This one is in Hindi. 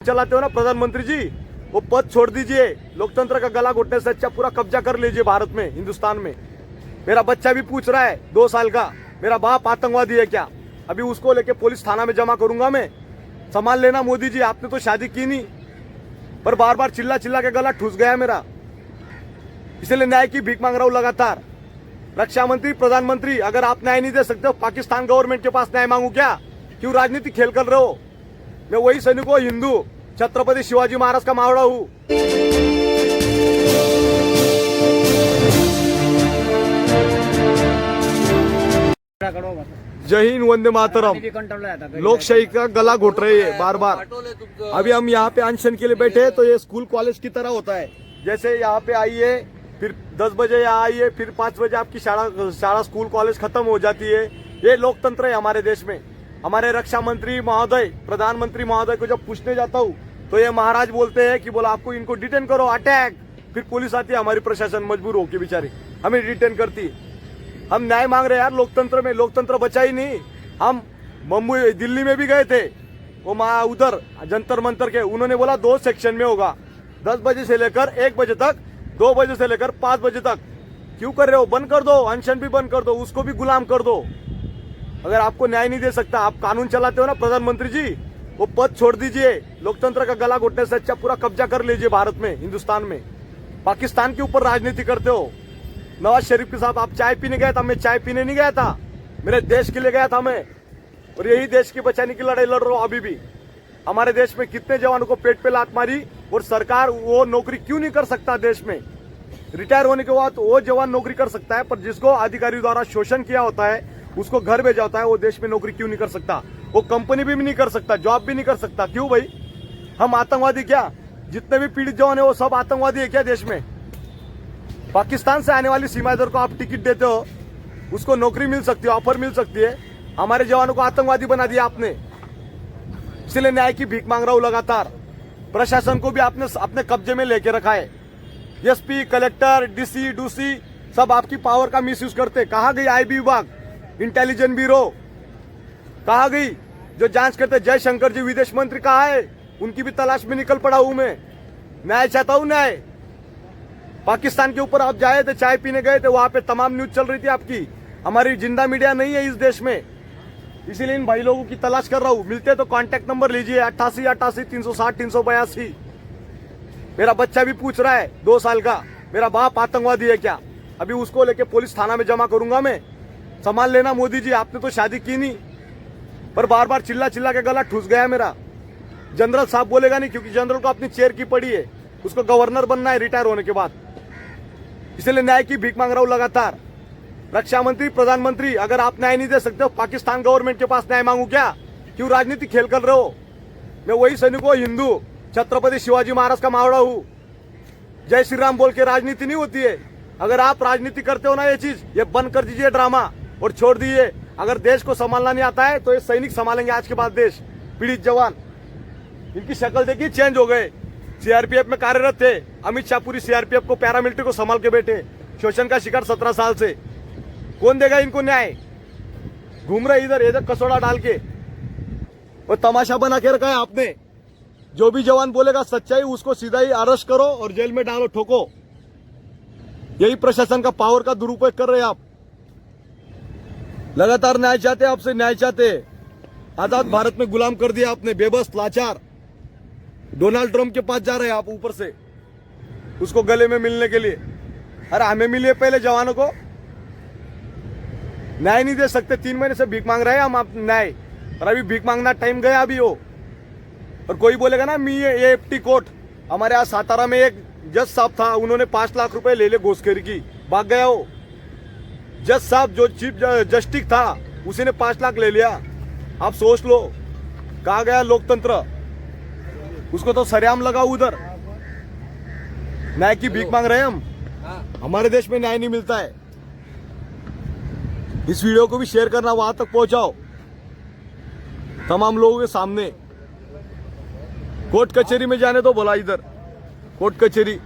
चलाते हो ना प्रधानमंत्री जी, वो पद छोड़ दीजिए। लोकतंत्र का गला घोटने से अच्छा पूरा कब्जा कर लीजिए भारत में, हिंदुस्तान में। मेरा बच्चा भी पूछ रहा है 2 साल का, मेरा बाप आतंकवादी है क्या? अभी उसको लेके पुलिस थाना में जमा करूंगा मैं। संभाल लेना मोदी जी, आपने तो शादी की नहीं, पर बार बार चिल्ला चिल्ला के गला ठुस गया मेरा, इसलिए न्याय की भीख मांग रहा हूं लगातार। रक्षा मंत्री, प्रधानमंत्री, अगर आप न्याय नहीं दे सकते हो, पाकिस्तान गवर्नमेंट के पास न्याय मांगू क्या? क्यों राजनीति खेल कर रहे हो? मैं वही सैनिक हूं, हिंदू, छत्रपति शिवाजी महाराज का मावड़ा हूं। जय हिंद, वंदे मातरम। लोकशाही का गला घोट रहे हैं बार बार। अभी हम यहाँ पे अनशन के लिए बैठे हैं, तो ये स्कूल कॉलेज की तरह होता है। जैसे यहाँ पे आइए, फिर 10 बजे यहाँ आइए, फिर 5 बजे आपकी शाला स्कूल कॉलेज खत्म हो जाती है। ये लोकतंत्र है हमारे देश में। हमारे रक्षा मंत्री महोदय, प्रधानमंत्री महोदय को जब पूछने जाता हूँ तो ये महाराज बोलते हैं कि बोला आपको इनको डिटेन करो, अटैक। फिर पुलिस आती है, हमारी प्रशासन मजबूर होके बेचारी हमें डिटेन करती है। हम न्याय मांग रहे हैं यार लोकतंत्र में। लोकतंत्र बचा ही नहीं। हम मुंबई, दिल्ली में भी गए थे, वो उधर जंतर मंतर के, उन्होंने बोला 2 सेक्शन में होगा, 10 बजे से लेकर 1 बजे तक, 2 बजे से लेकर 5 बजे तक। क्यों कर रहे हो? बंद कर दो, अनशन भी बंद कर दो, उसको भी गुलाम कर दो। अगर आपको न्याय नहीं दे सकता, आप कानून चलाते हो ना प्रधानमंत्री जी, वो पद छोड़ दीजिए। लोकतंत्र का गला घोटने से अच्छा पूरा कब्जा कर लीजिए भारत में, हिंदुस्तान में। पाकिस्तान के ऊपर राजनीति करते हो। नवाज शरीफ के साथ आप चाय पीने गए था, मैं चाय पीने नहीं गया था, मेरे देश के लिए गया था मैं। और यही देश की बचाने की लड़ाई लड़ रहा हूं अभी भी। हमारे देश में कितने जवानों को पेट पे लात मारी, और सरकार वो नौकरी क्यों नहीं कर सकता देश में? रिटायर होने के बाद वो जवान नौकरी कर सकता है, पर जिसको अधिकारी द्वारा शोषण किया होता है, उसको घर भेजा होता है, वो देश में नौकरी क्यों नहीं कर सकता? वो कंपनी भी नहीं कर सकता, जॉब भी नहीं कर सकता। क्यों भाई? हम आतंकवादी क्या? जितने भी पीड़ित जवान है वो सब आतंकवादी है क्या देश में? पाकिस्तान से आने वाली सीमाएदार को आप टिकट देते हो, उसको नौकरी मिल सकती है, ऑफर मिल सकती है। हमारे जवानों को आतंकवादी बना दिया आपने। इसलिए न्याय की भीख मांग रहा हूं लगातार। प्रशासन को भी आपने अपने कब्जे में लेके रखा है। एसपी, कलेक्टर, डीसी, डूसी सब आपकी पावर का मिसयूज करते। कहां गई आईबी विभाग, इंटेलिजेंस ब्यूरो कहां गई जो जांच करते? जयशंकर जी विदेश मंत्री कहां है? उनकी भी तलाश में निकल पड़ा हूं मैं। न्याय चाहता हूं, न्याय। पाकिस्तान के ऊपर आप जाए थे, चाय पीने गए थे, वहां पे तमाम न्यूज चल रही थी आपकी। हमारी जिंदा मीडिया नहीं है इस देश में, इसीलिए इन भाई लोगों की तलाश कर रहा हूं। मिलते तो कांटेक्ट नंबर लीजिए 88 88 360 382। मेरा बच्चा भी पूछ रहा है 2 साल का, मेरा बाप आतंकवादी है क्या? अभी उसको लेके पुलिस थाना में जमा करूंगा मैं। संभाल लेना मोदी जी, आपने तो शादी की नहीं, पर बार बार चिल्ला चिल्ला के गला ठुस गया मेरा। जनरल साहब बोलेगा नहीं, क्योंकि जनरल को अपनी चेयर की पड़ी है, उसको गवर्नर बनना है रिटायर होने के बाद। इसलिए न्याय की भीख मांग रहा हूं लगातार। रक्षा मंत्री, प्रधानमंत्री, अगर आप न्याय नहीं दे सकते हो, पाकिस्तान गवर्नमेंट के पास न्याय मांगू क्या? क्यों राजनीति खेल कर रहे हो? मैं वही सैनिक हूं, हिंदू, छत्रपति शिवाजी महाराज का मावड़ा हूं। जय श्री राम बोल के राजनीति नहीं होती है। अगर आप राजनीति करते हो ना, ये चीज ये बंद कर दीजिए ड्रामा, और छोड़ दीजिए। अगर देश को संभालना नहीं आता है तो ये सैनिक संभालेंगे आज के बाद देश। पीड़ित जवान, इनकी शक्ल देखिए, चेंज हो गए। सीआरपीएफ में कार्यरत थे, अमित शाह पूरी सीआरपीएफ को, पैरामिलिट्री को संभाल के बैठे। शोषण का शिकार 17 साल से। कौन देगा इनको न्याय? घूम रहे इधर कसौड़ा डाल के, और तमाशा बना के रखा है आपने। जो भी जवान बोलेगा सच्चाई, उसको सीधा ही अरेस्ट करो और जेल में डालो, ठोको। यही प्रशासन का पावर का दुरुपयोग कर रहे हैं आप। लगातार न्याय चाहते, आपसे न्याय चाहते। आजाद भारत में गुलाम कर दिया आपने, बेबस, लाचार। डोनाल्ड ट्रंप के पास जा रहे हैं आप ऊपर से, उसको गले में मिलने के लिए। अरे हमें मिलिए पहले, जवानों को। न्याय नहीं दे सकते, 3 महीने से भीख मांग रहे हैं हम आप न्याय, और अभी भीख मांगना टाइम गया अभी हो। और कोई बोलेगा ना मी ये एफटी कोर्ट, हमारे यहाँ सातारा में एक जज साहब था, उन्होंने 5 लाख रुपए ले घूसखोरी की, भाग गया हो। जज साहब जो चीफ जस्टिस था, उसी ने 5 लाख ले लिया। आप सोच लो कहा गया लोकतंत्र? उसको तो सरेआम लगा उधर। न्याय की भीख मांग रहे हैं हम। हमारे देश में न्याय नहीं मिलता है। इस वीडियो को भी शेयर करना, वहां तक पहुंचाओ तमाम लोगों के सामने। कोर्ट कचहरी में जाने दो, बोला इधर कोर्ट कचहरी।